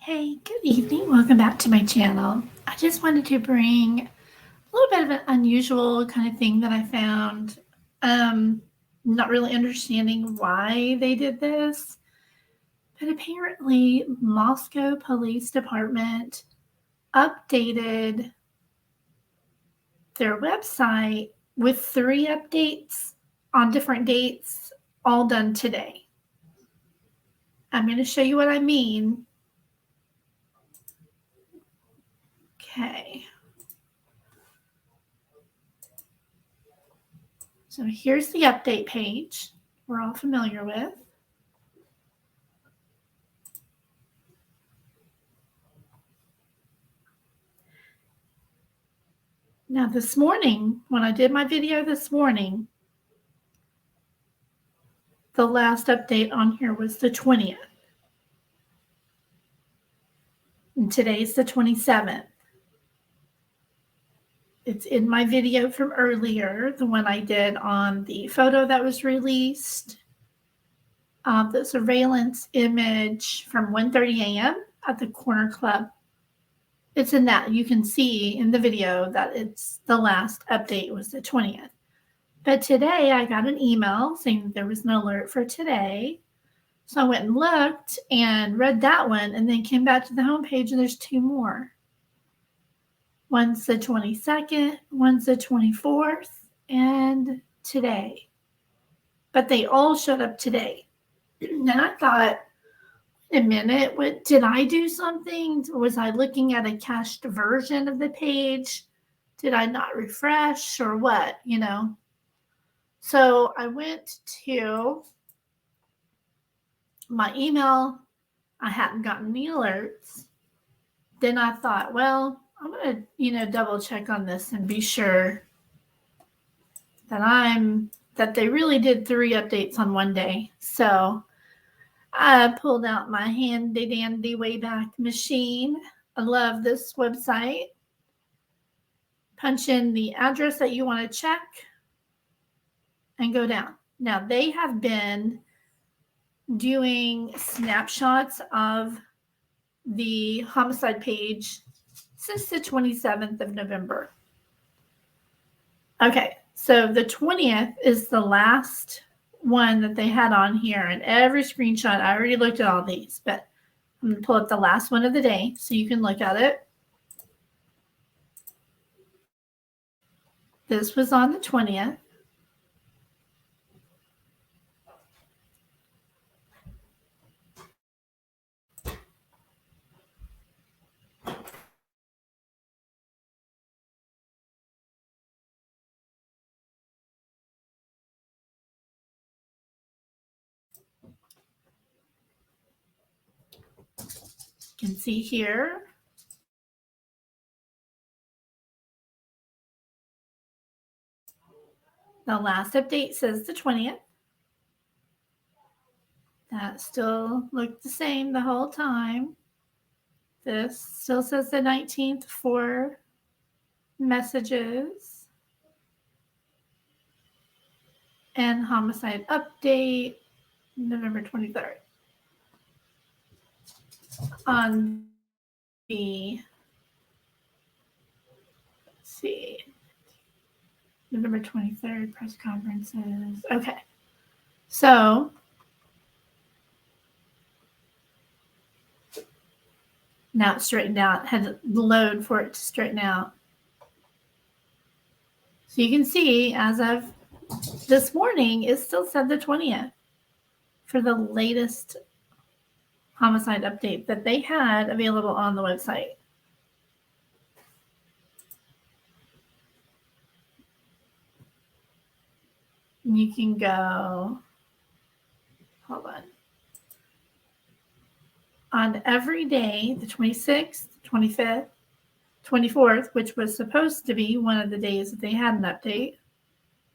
Hey, good evening. Welcome back to my channel. I just wanted to bring a little bit of an unusual kind of thing that I found. Not really understanding why they did this, but apparently Moscow Police Department updated their website with 3 updates on different dates, all done today. I'm going to show you what I mean. Okay. So here's the update page we're all familiar with. Now this morning, when I did my video this morning, the last update on here was the 20th. And today's the 27th. It's in my video from earlier, the one I did on the photo that was released of the surveillance image from 1:30 a.m. at the Corner Club. It's in that. You can see in the video that it's the last update was the 20th. But today I got an email saying that there was an alert for today. So I went and looked and read that one and then came back to the homepage and there's 2 more. One's the 22nd, one's the 24th, and today. But they all showed up today. And I thought, wait a minute, what did I do something? Was I looking at a cached version of the page? Did I not refresh or what, So I went to my email. I hadn't gotten any alerts. Then I thought, well, I'm going to, double check on this and be sure that they really did 3 updates on one day. So I pulled out my handy dandy Wayback Machine. I love this website. Punch in the address that you want to check and go down. Now they have been doing snapshots of the homicide page since the 27th of November. Okay, so the 20th is the last one that they had on here, and every screenshot, I already looked at all these, but I'm going to pull up the last one of the day so you can look at it. This was on the 20th. You can see here. The last update says the 20th. That still looked the same the whole time. This still says the 19th for messages. And homicide update, November 23rd. On the, let's see, November 23rd, press conferences. Okay. So now it's straightened out. Had to load for it to straighten out. So you can see as of this morning, it still said the 20th for the latest homicide update that they had available on the website. And you can go, hold on every day, the 26th, 25th, 24th, which was supposed to be one of the days that they had an update.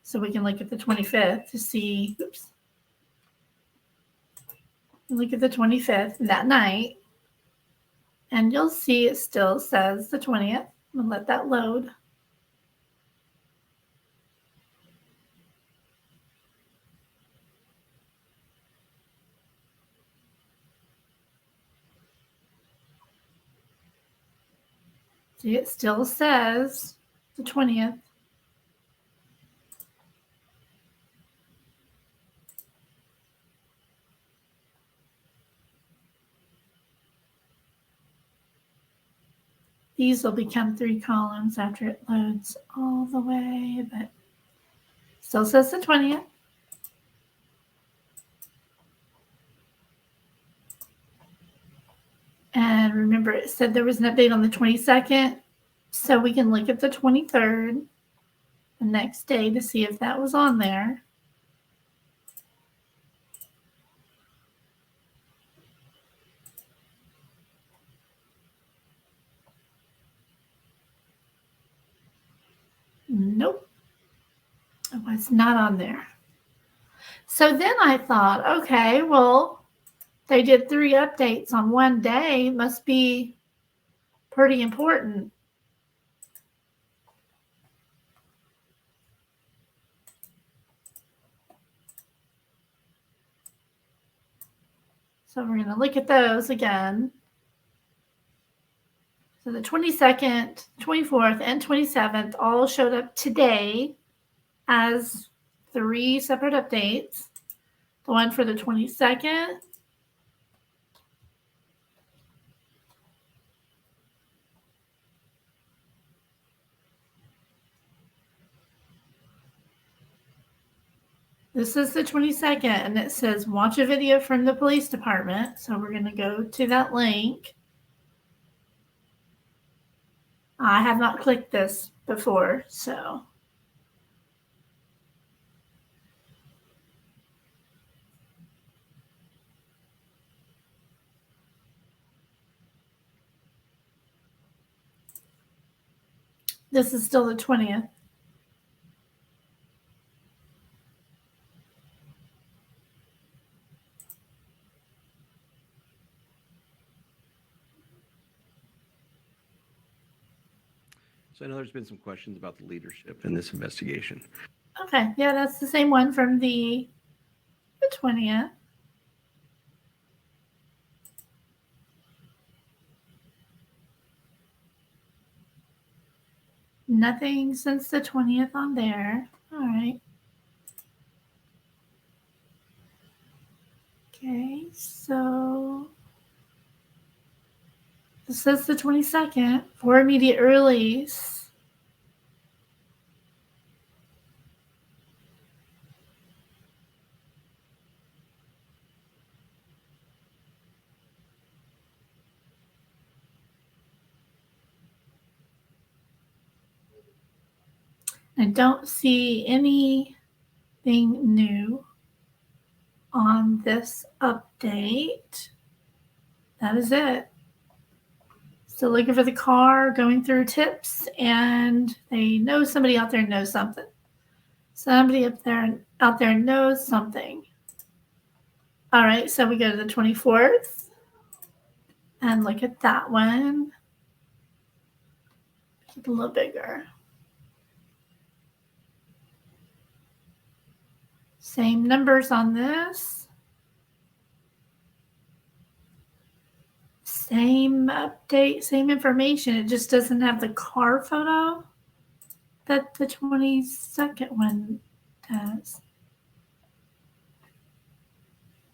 So we can look at the 25th to see, look at the 25th that night, and you'll see it still says the 20th. I'm gonna let that load. See, it still says the 20th. These will become 3 columns after it loads all the way, but still says the 20th. And remember, it said there was an update on the 22nd, so we can look at the 23rd, the next day, to see if that was on there. Nope, it was not on there. So then I thought, okay, well, they did 3 updates on one day, must be pretty important. So we're going to look at those again. So the 22nd, 24th, and 27th all showed up today as 3 separate updates. The one for the 22nd, this is the 22nd, and it says watch a video from the police department. So we're going to go to that link. I have not clicked this before, so. This is still the 20th. So I know there's been some questions about the leadership in this investigation. Okay, yeah, that's the same one from the 20th. Nothing since the 20th on there. All right. Okay, so this is the 22nd for immediate release. I don't see anything new on this update. That is it. Still looking for the car, going through tips, and they know somebody out there knows something. Somebody out there knows something. All right, so we go to the 24th and look at that one. Make it a little bigger. Same numbers on this. Same update, same information. It just doesn't have the car photo that the 22nd one does.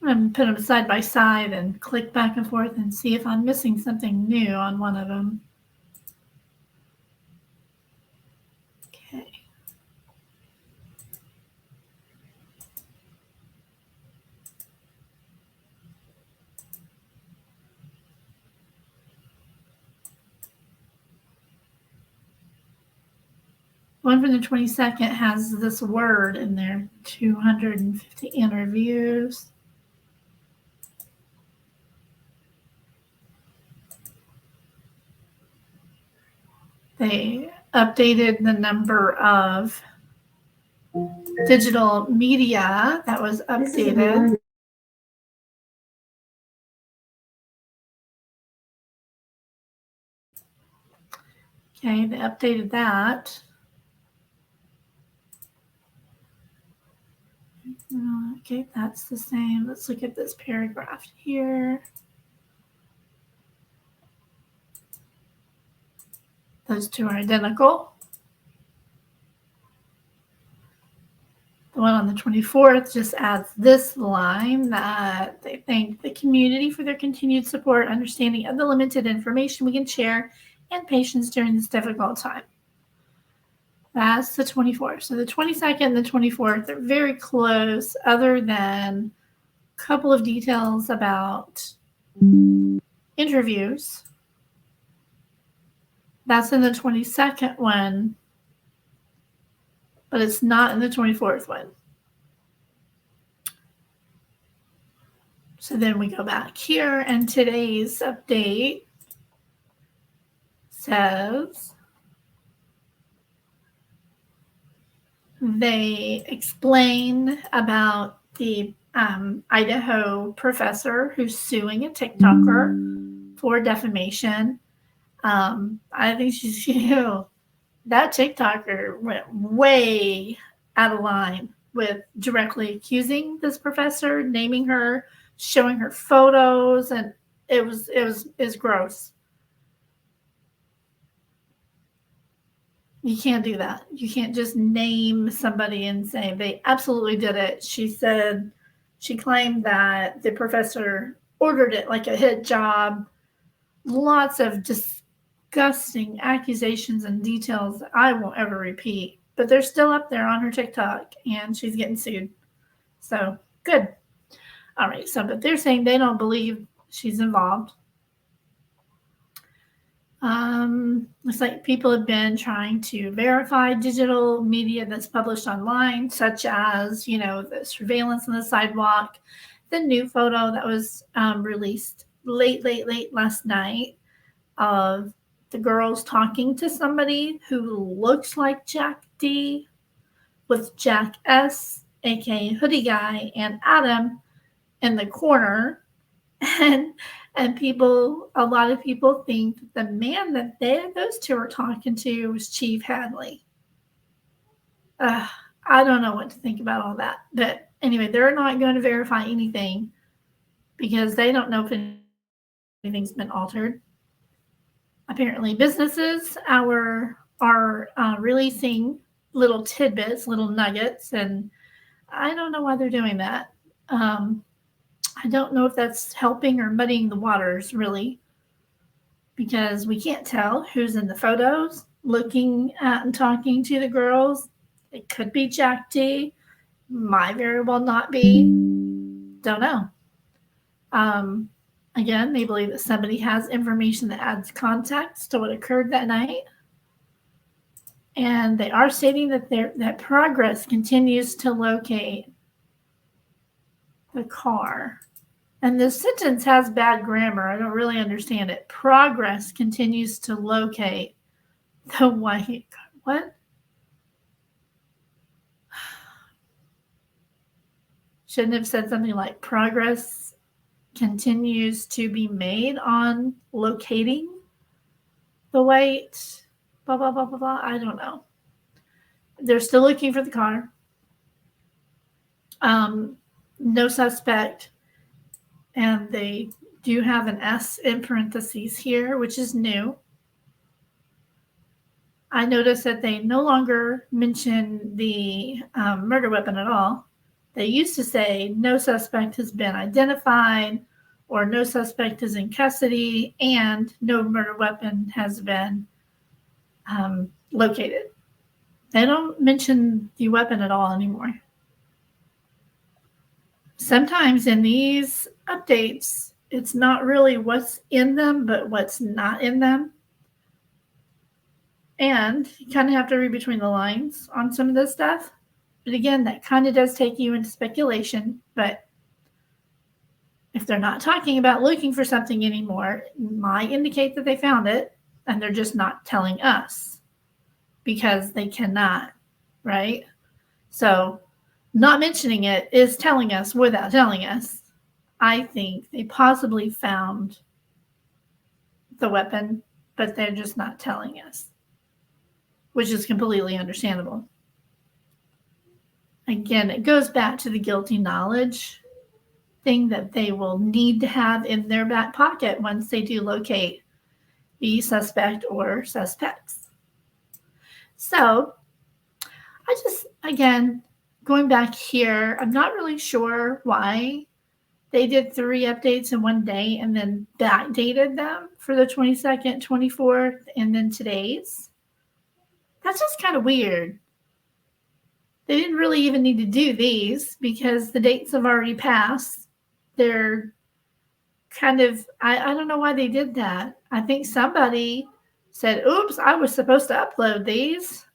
I'm going to put them side by side and click back and forth and see if I'm missing something new on one of them. Okay. One from the 22nd has this word in there, 250 interviews. They updated the number of digital media that was updated. Okay, they updated that. Okay, that's the same. Let's look at this paragraph here. Those two are identical. The one on the 24th just adds this line that they thank the community for their continued support, understanding of the limited information we can share, and patience during this difficult time. That's the 24th. So the 22nd and the 24th are very close, other than a couple of details about interviews. That's in the 22nd one, but it's not in the 24th one. So then we go back here, and today's update says they explain about the Idaho professor who's suing a TikToker for defamation. I think she's, that TikToker went way out of line with directly accusing this professor, naming her, showing her photos, and it's gross. You can't do that. You can't just name somebody and say they absolutely did it. She said, she claimed that the professor ordered it like a hit job. Lots of disgusting accusations and details that I won't ever repeat. But they're still up there on her TikTok, and she's getting sued. So, good. All right, so, but they're saying they don't believe she's involved. Looks like people have been trying to verify digital media that's published online, such as, the surveillance on the sidewalk, the new photo that was released late last night of the girls talking to somebody who looks like Jack D with Jack S, aka Hoodie Guy, and Adam in the corner. And people, a lot of people think that the man that those two are talking to was Chief Hadley. I don't know what to think about all that. But anyway, they're not going to verify anything because they don't know if anything's been altered. Apparently, businesses are releasing little tidbits, little nuggets, and I don't know why they're doing that. I don't know if that's helping or muddying the waters, really, because we can't tell who's in the photos looking at and talking to the girls. It could be Jack D. Might very well not be. Don't know. Again, they believe that somebody has information that adds context to what occurred that night. And they are stating that progress continues to locate the car. And this sentence has bad grammar. I don't really understand it. Progress continues to locate the white car. What? Shouldn't have said something like progress continues to be made on locating the white, blah, blah, blah, blah, blah. I don't know. They're still looking for the car. No suspect. And they do have an S in parentheses here, which is new. I noticed that they no longer mention the murder weapon at all. They used to say no suspect has been identified, or no suspect is in custody, and no murder weapon has been located. They don't mention the weapon at all anymore. Sometimes in these updates, it's not really what's in them, but what's not in them. And you kind of have to read between the lines on some of this stuff. But again, that kind of does take you into speculation. But if they're not talking about looking for something anymore, it might indicate that they found it, and they're just not telling us because they cannot, right? So not mentioning it is telling us without telling us. I think they possibly found the weapon, but they're just not telling us, which is completely understandable. Again, it goes back to the guilty knowledge thing that they will need to have in their back pocket once they do locate be suspect or suspects. So I just, again, going back here, I'm not really sure why they did 3 updates in one day and then backdated them for the 22nd, 24th, and then today's. That's just kind of weird. They didn't really even need to do these because the dates have already passed. They're kind of, I don't know why they did that. I think somebody said, oops, I was supposed to upload these.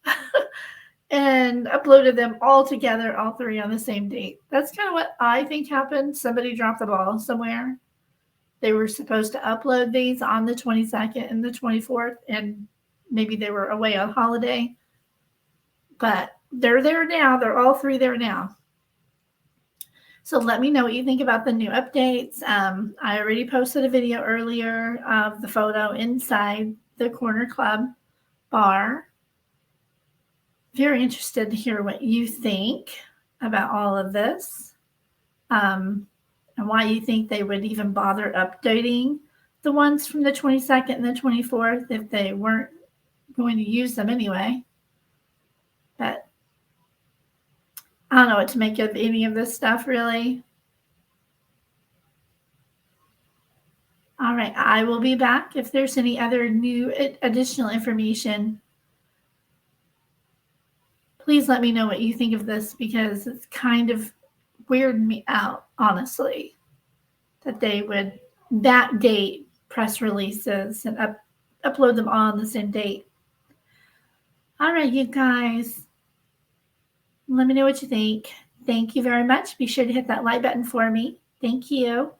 And uploaded them all together, all 3 on the same date. That's kind of what I think happened. Somebody dropped the ball somewhere. They were supposed to upload these on the 22nd and the 24th, and maybe they were away on holiday. But they're there now. They're all 3 there now. So let me know what you think about the new updates. I already posted a video earlier of the photo inside the Corner Club bar. Very interested to hear what you think about all of this, and why you think they would even bother updating the ones from the 22nd and the 24th if they weren't going to use them anyway. But I don't know what to make of any of this stuff, really. All right, I will be back if there's any other new additional information. Please let me know what you think of this, because it's kind of weirded me out, honestly, that they would backdate press releases and upload them all on the same date. All right, you guys, let me know what you think. Thank you very much. Be sure to hit that like button for me. Thank you.